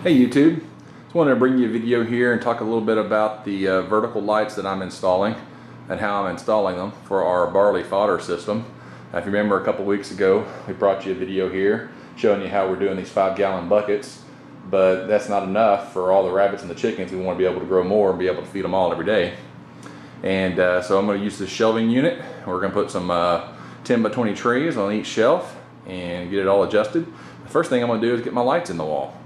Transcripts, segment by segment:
Hey YouTube, just wanted to bring you a video here and talk a little bit about the vertical lights that I'm installing and how I'm installing them for our Barley fodder system. Now, if you remember a couple weeks ago, we brought you a video here showing you how we're doing these 5-gallon buckets, but that's not enough for all the rabbits and the chickens. We want to be able to grow more and be able to feed them all every day. And so I'm going to use this shelving unit. We're going to put some 10 by 20 trays on each shelf and get it all adjusted. The first thing I'm going to do is get my lights in the wall.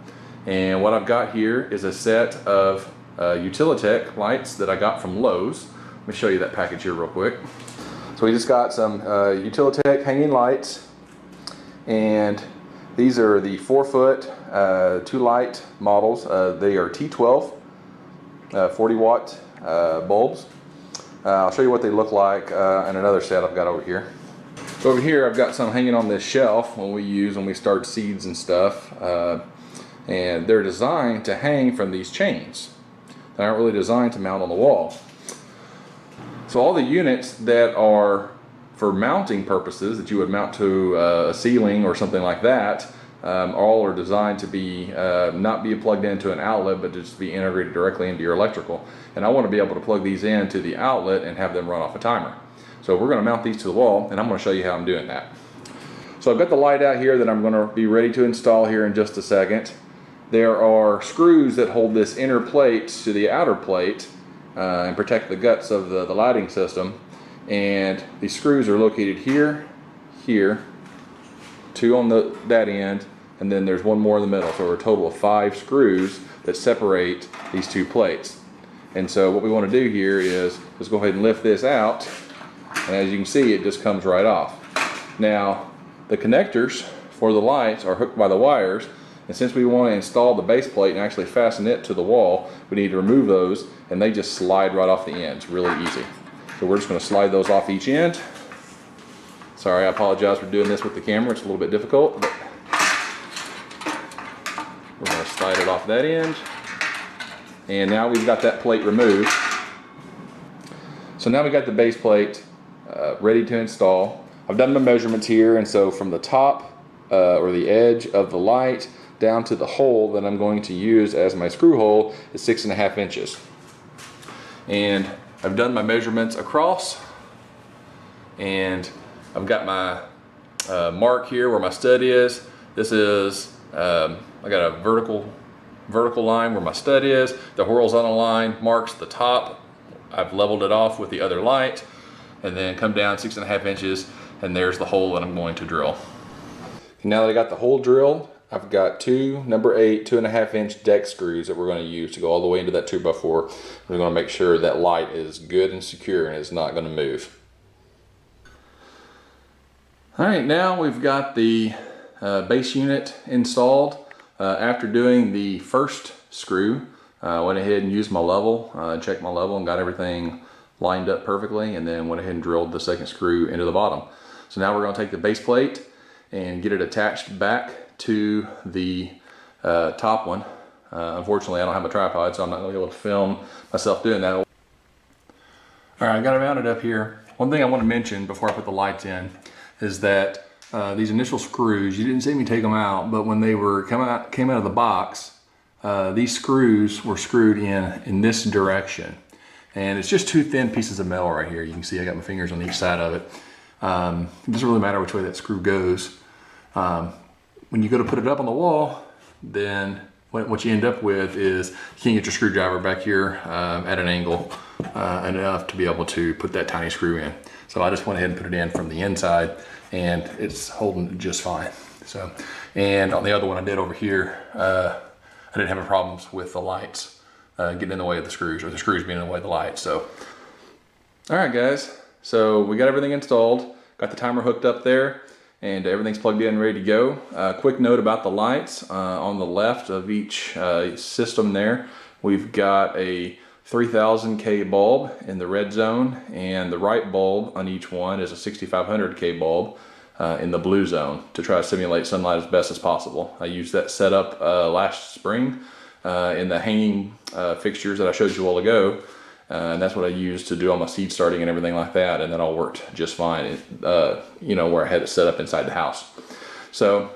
And what I've got here is a set of Utilitech lights that I got from Lowe's. Let me show you that package here real quick. So we just got some Utilitech hanging lights, and these are the 4-foot 2-light models. They are T12 40-watt bulbs. I'll show you what they look like in another set I've got over here. So over here I've got some hanging on this shelf when we start seeds and stuff. And they're designed to hang from these chains. They aren't really designed to mount on the wall. So all the units that are for mounting purposes, that you would mount to a ceiling or something like that, all are designed to be not be plugged into an outlet, but just be integrated directly into your electrical. And I want to be able to plug these into the outlet and have them run off a timer. So we're going to mount these to the wall, and I'm going to show you how I'm doing that. So I've got the light out here that I'm going to be ready to install here in just a second. There are screws that hold this inner plate to the outer plate and protect the guts of the lighting system. And these screws are located here, here, 2 on that end, and then there's 1 more in the middle. So a total of 5 screws that separate these 2 plates. And so what we want to do here is just go ahead and lift this out, and as you can see, it just comes right off. Now, the connectors for the lights are hooked by the wires. And since we want to install the base plate and actually fasten it to the wall, we need to remove those, and they just slide right off the ends, really easy. So we're just going to slide those off each end. Sorry, I apologize for doing this with the camera, it's a little bit difficult, but we're going to slide it off that end. And now we've got that plate removed. So now we got the base plate ready to install. I've done my measurements here, and so from the top or the edge of the light down to the hole that I'm going to use as my screw hole is 6.5 inches. And I've done my measurements across, and I've got my mark here where my stud is. This is, I got a vertical line where my stud is. The horizontal line marks the top. I've leveled it off with the other light, and then come down 6.5 inches, and there's the hole that I'm going to drill. Now that I got the hole drilled, I've got 2 number 8 2.5-inch deck screws that we're going to use to go all the way into that 2x4. We're going to make sure that light is good and secure and is not going to move. Alright, now we've got the base unit installed. After doing the first screw, I went ahead and used my level, checked my level and got everything lined up perfectly, and then went ahead and drilled the second screw into the bottom. So now we're going to take the base plate and get it attached back to the top one. Unfortunately, I don't have a tripod, so I'm not going to be able to film myself doing that. Alright, I got it mounted up here. One thing I want to mention before I put the lights in is that these initial screws, you didn't see me take them out, but when they were came out of the box, these screws were screwed in this direction. And it's just 2 thin pieces of metal right here. You can see I got my fingers on each side of it. It doesn't really matter which way that screw goes. When you go to put it up on the wall, then what you end up with is you can't get your screwdriver back here at an angle enough to be able to put that tiny screw in. So I just went ahead and put it in from the inside, and it's holding just fine. So, and on the other one I did over here, I didn't have any problems with the lights getting in the way of the screws, or the screws being in the way of the lights. So, all right guys, so we got everything installed, got the timer hooked up there, and everything's plugged in and ready to go. Quick note about the lights. On the left of each system there, we've got a 3000K bulb in the red zone, and the right bulb on each one is a 6500K bulb in the blue zone to try to simulate sunlight as best as possible. I used that setup last spring in the hanging fixtures that I showed you a while ago. And that's what I used to do all my seed starting and everything like that, and that all worked just fine, you know, where I had it set up inside the house. So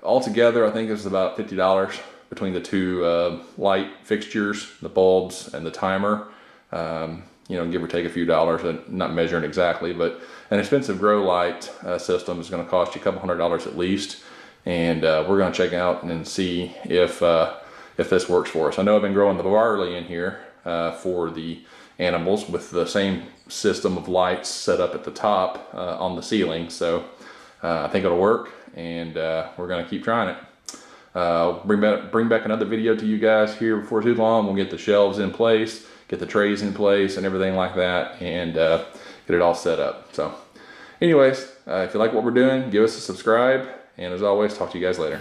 altogether, I think it was about $50 between the two light fixtures, the bulbs and the timer. You know, give or take a few dollars. I'm not measuring exactly, but an expensive grow light system is going to cost you a couple $100 at least. And we're going to check out and see if this works for us. I know I've been growing the barley in here for the animals with the same system of lights set up at the top on the ceiling. So I think it'll work, and we're going to keep trying it. Bring back another video to you guys here before too long. We'll get the shelves in place, get the trays in place and everything like that, and get it all set up. So anyways, if you like what we're doing, give us a subscribe, and as always, talk to you guys later.